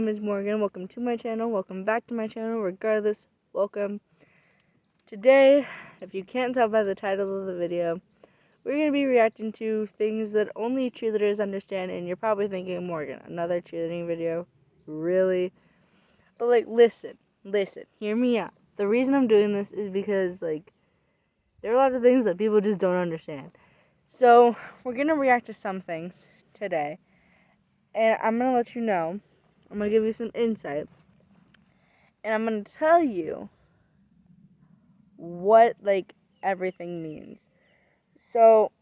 name is Morgan. Welcome to my channel. Welcome back to my channel. Regardless, welcome. Today, if you can't tell by the title of the video, we're going to be reacting to things that only cheerleaders understand. And you're probably thinking, Morgan, another cheerleading video? Really? But, listen. Hear me out. The reason I'm doing this is because, there are a lot of things that people just don't understand. So, we're going to react to some things today. And I'm going to let you know. I'm going to give you some insight. And I'm going to tell you what, everything means. So,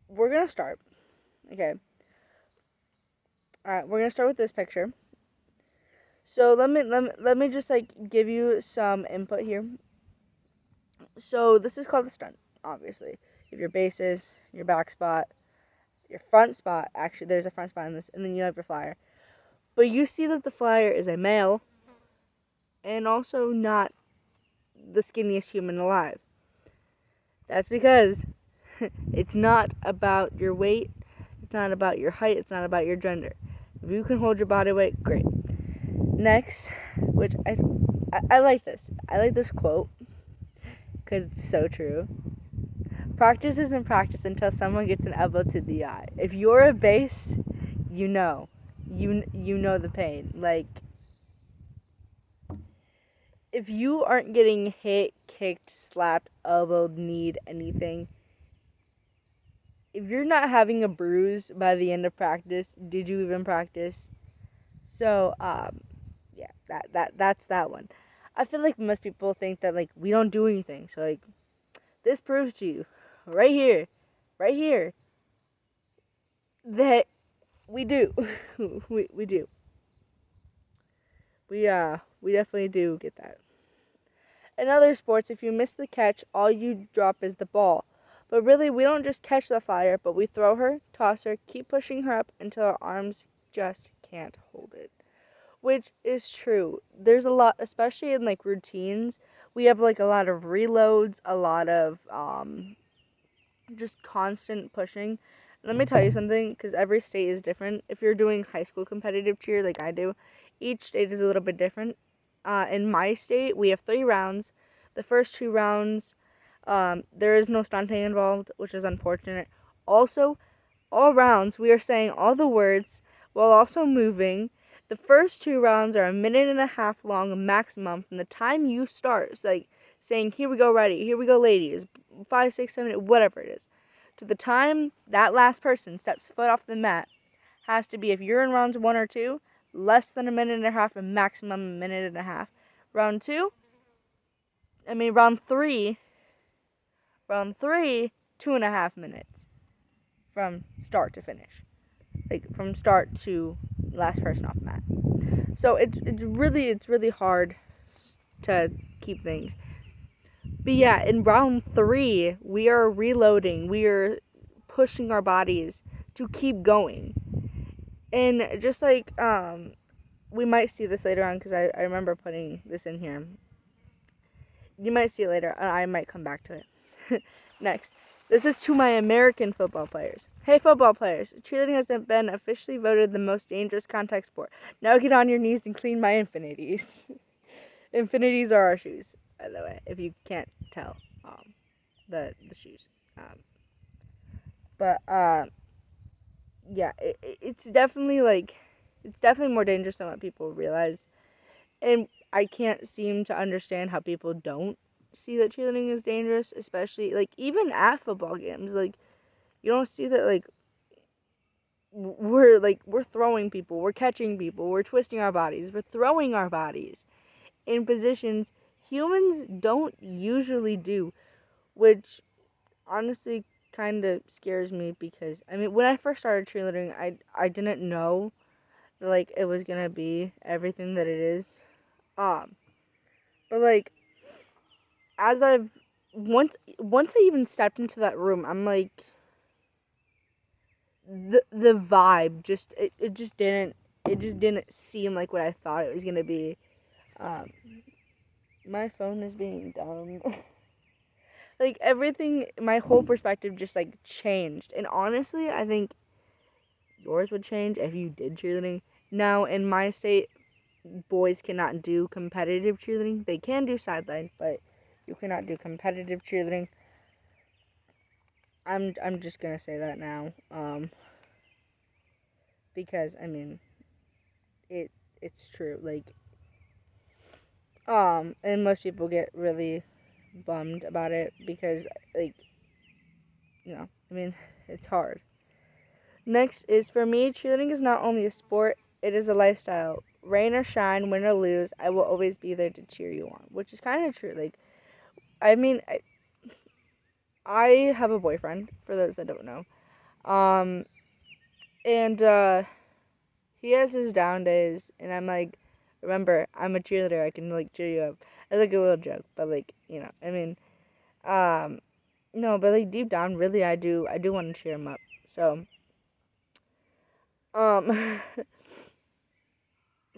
we're going to start. Okay. Alright, we're going to start with this picture. So, let me just, give you some input here. So, this is called the stunt, obviously. You have your bases, your back spot, your front spot. Actually, there's a front spot in this. And then you have your flyer. But you see that the flyer is a male and also not the skinniest human alive. That's because it's not about your weight, it's not about your height, it's not about your gender. If you can hold your body weight, great. Next, which I like this. I like this quote because it's so true. Practice isn't practice until someone gets an elbow to the eye. If you're a base, you know. You know the pain. If you aren't getting hit, kicked, slapped, elbowed, kneed, anything, if you're not having a bruise by the end of practice, did you even practice? So, yeah, that's that one. I feel like most people think that, we don't do anything. So, this proves to you, right here, that we do. we do. We definitely do get that. In other sports, if you miss the catch, all you drop is the ball. But really, we don't just catch the flyer, but we throw her, toss her, keep pushing her up until our arms just can't hold it. Which is true. There's a lot, especially in, routines. We have, a lot of reloads, a lot of, just constant pushing. Let me tell you something, because every state is different. If you're doing high school competitive cheer like I do, each state is a little bit different. In my state, we have 3 rounds. The first 2 rounds, there is no stunting involved, which is unfortunate. Also, all rounds, we are saying all the words while also moving. The first 2 rounds are 1.5 minutes long maximum from the time you start. It's saying, here we go, ready, here we go, ladies, 5, 6, 7, 8, whatever it is. To the time that last person steps foot off the mat has to be, if you're in rounds 1 or 2, less than 1.5 minutes and maximum 1.5 minutes. Round 3, 2.5 minutes from start to finish. From start to last person off the mat. So it's really hard to keep things. But yeah, in round 3, we are reloading. We are pushing our bodies to keep going. And just we might see this later on because I remember putting this in here. You might see it later. I might come back to it. Next. This is to my American football players. Hey, football players. Cheerleading has been officially voted the most dangerous contact sport. Now get on your knees and clean my infinities. Infinities are our shoes, by the way, if you can't tell. The shoes. Yeah, it's definitely, it's definitely more dangerous than what people realize. And I can't seem to understand how people don't see that cheerleading is dangerous, especially, even at football games. You don't see that, we're throwing people, we're catching people, we're twisting our bodies, we're throwing our bodies in positions humans don't usually do, which honestly kind of scares me because, when I first started cheerleading, I didn't know that, it was gonna be everything that it is. But, as once I even stepped into that room, I'm the vibe just, it just didn't seem like what I thought it was gonna be. My phone is being dumb. Everything, my whole perspective just, changed. And honestly, I think yours would change if you did cheerleading. Now, in my state, boys cannot do competitive cheerleading. They can do sideline, but you cannot do competitive cheerleading. I'm just gonna say that now, because I mean, it's true. Like, and most people get really bummed about it because, like, I mean, it's hard. Next is, for me, cheerleading is not only a sport, it is a lifestyle. Rain or shine, win or lose, I will always be there to cheer you on, which is kind of true. Like, I mean, I have a boyfriend, for those that don't know. And he has his down days, and I'm like, remember, I'm a cheerleader, I can, like, cheer you up. It's like a little joke, but, like, I mean, no, but, like, deep down, really, I do want to cheer him up. So,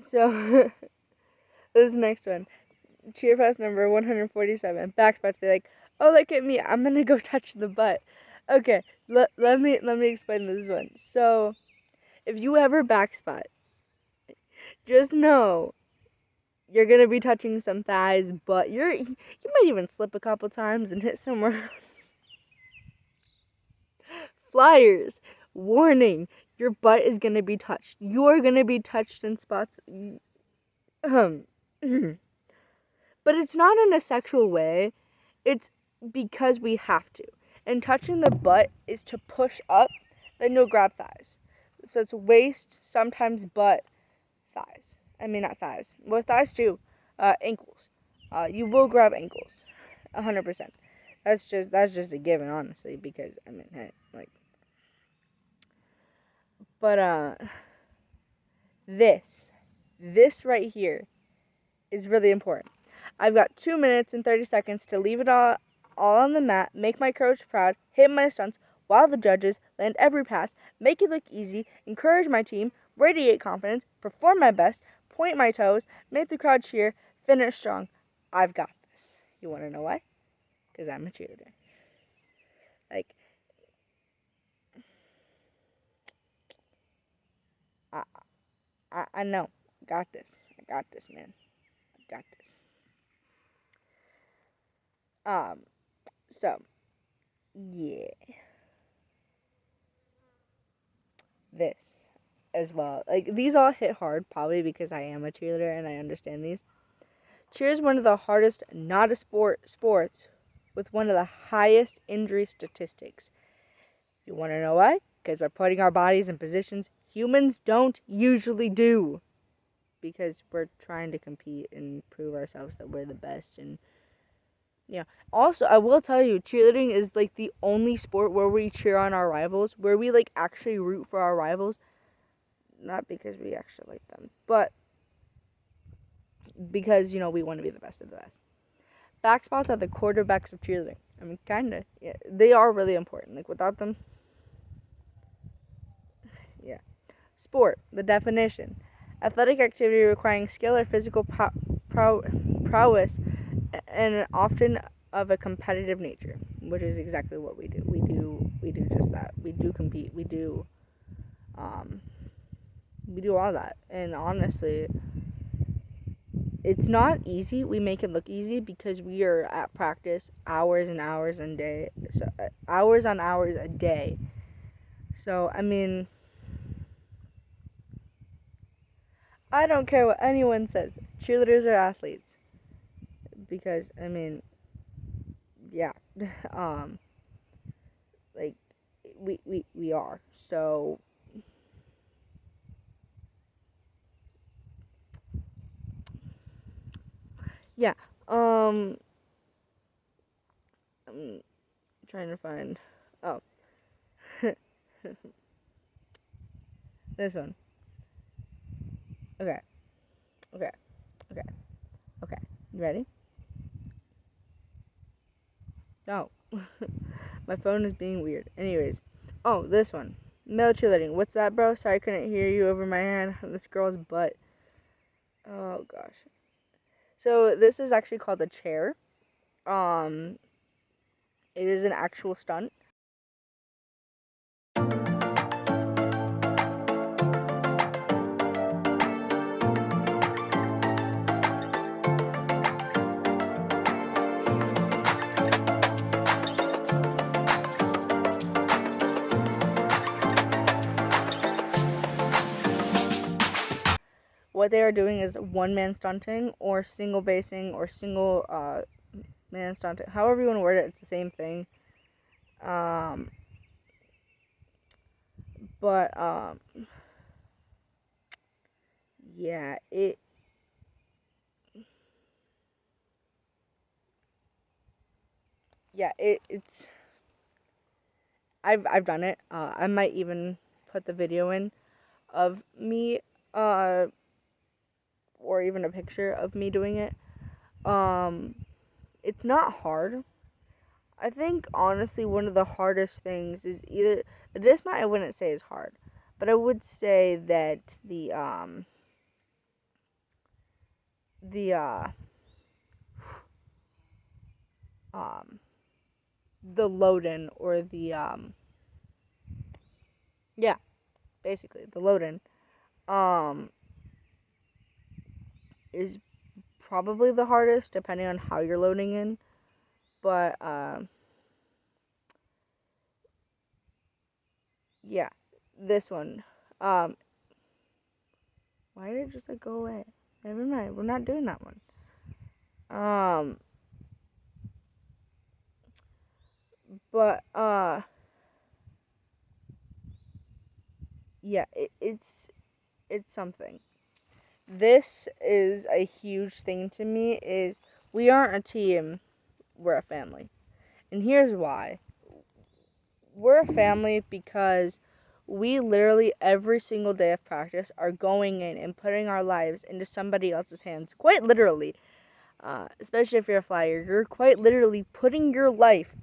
so, this next one. Cheer fest number 147. Backspots be like, oh, look at me, I'm gonna go touch the butt. Okay, let me explain this one. So, if you ever backspot, just know you're gonna be touching some thighs, but you might even slip a couple times and hit somewhere else. Flyers, warning, your butt is gonna be touched. You are gonna be touched in spots. But it's not in a sexual way. It's because we have to. And touching the butt is to push up, then you'll grab thighs. So it's waist, sometimes butt, thighs. I mean, not thighs. Well, thighs too. Ankles. You will grab ankles. 100%. That's just a given, honestly, because, I mean, hey, like. But, this right here is really important. I've got 2 minutes and 30 seconds to leave it all on the mat, make my coach proud, hit my stunts, while the judges land every pass, make it look easy, encourage my team, radiate confidence, perform my best, point my toes, make the crowd cheer, finish strong. I've got this. You want to know why? Because I'm a cheerleader. Like, I know. I got this. I got this, man. I got this. So, yeah. This as well. Like, these all hit hard, probably because I am a cheerleader and I understand these. Cheer is one of the hardest, not a sports with one of the highest injury statistics. You want to know why? Because we're putting our bodies in positions humans don't usually do. Because we're trying to compete and prove ourselves that we're the best. And also, I will tell you, cheerleading is like the only sport where we cheer on our rivals, where we like actually root for our rivals. Not because we actually like them, but because, we want to be the best of the best. Backspots are the quarterbacks of cheerleading. I mean, kind of. Yeah, they are really important. Like, without them, yeah. Sport, the definition. Athletic activity requiring skill or physical prowess, and often of a competitive nature, which is exactly what we do. We do just that. We do compete. We do all that. And honestly, it's not easy. We make it look easy because we are at practice hours and hours a day. So hours on hours a day. So, I mean, I don't care what anyone says. Cheerleaders are athletes. Because, I mean, yeah. Like, we are. So, yeah. I'm trying to find. Oh. This one. Okay. Okay. Okay. Okay. You ready? No. My phone is being weird. Anyways. Oh, this one. Male cheerleading. What's that, bro? Sorry I couldn't hear you over my hand. This girl's butt. Oh, gosh. So, this is actually called a chair. It is an actual stunt. what they are doing is one-man stunting or single basing or single man stunting. However you want to word it, it's the same thing. But yeah, it's I've done it. I might even put the video in of me, or even a picture of me doing it. It's not hard. I think honestly one of the hardest things is either the dismount. I wouldn't say is hard, but I would say that the the load in or the yeah, basically the load in is probably the hardest depending on how you're loading in. But yeah, this one. Why did it just like go away? Never mind, we're not doing that one. But yeah, it's something. This is a huge thing to me. Is we aren't a team, we're a family, and here's why. We're a family because we literally every single day of practice are going in and putting our lives into somebody else's hands. Quite literally, especially if you're a flyer, you're quite literally putting your life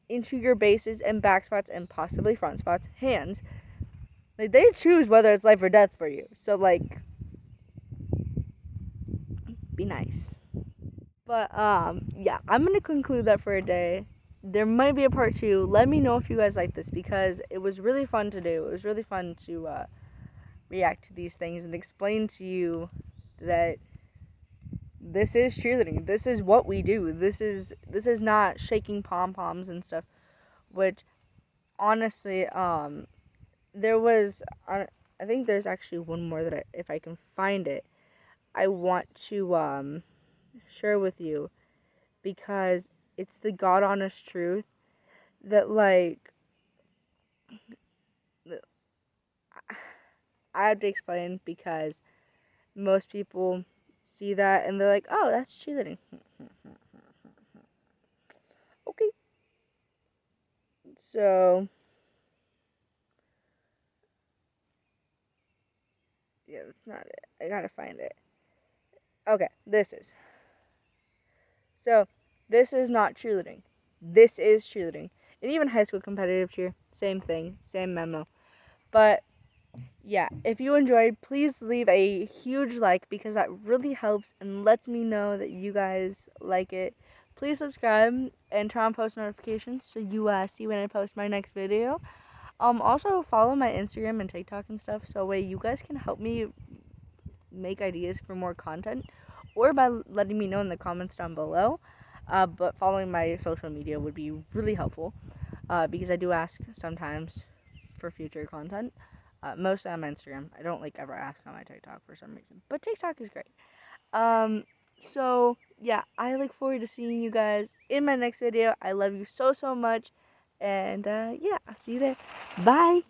into your bases and back spots and possibly front spots hands. Like they choose whether it's life or death for you. So like, be nice. But yeah, I'm gonna conclude that for a day. There might be a part 2. Let me know if you guys like this because it was really fun to do. It was really fun to react to these things and explain to you that this is cheerleading. This is what we do. This is not shaking pom poms and stuff. Which honestly, there was I think there's actually one more that if I can find it, I want to share with you because it's the God honest truth that like I have to explain because most people see that and they're like, "Oh, that's cheerleading." Okay. So, yeah, that's not it. I gotta find it. Okay, this is. So, this is not cheerleading. This is cheerleading. And even high school competitive cheer, same thing, same memo. But yeah, if you enjoyed, please leave a huge like because that really helps and lets me know that you guys like it. Please subscribe and turn on post notifications so you see when I post my next video. Also follow my Instagram and TikTok and stuff so way you guys can help me make ideas for more content or by letting me know in the comments down below. But following my social media would be really helpful because I do ask sometimes for future content. Mostly on my Instagram. I don't like ever ask on my TikTok for some reason, but TikTok is great. So yeah, I look forward to seeing you guys in my next video. I love you so much, and yeah, I'll see you there. Bye.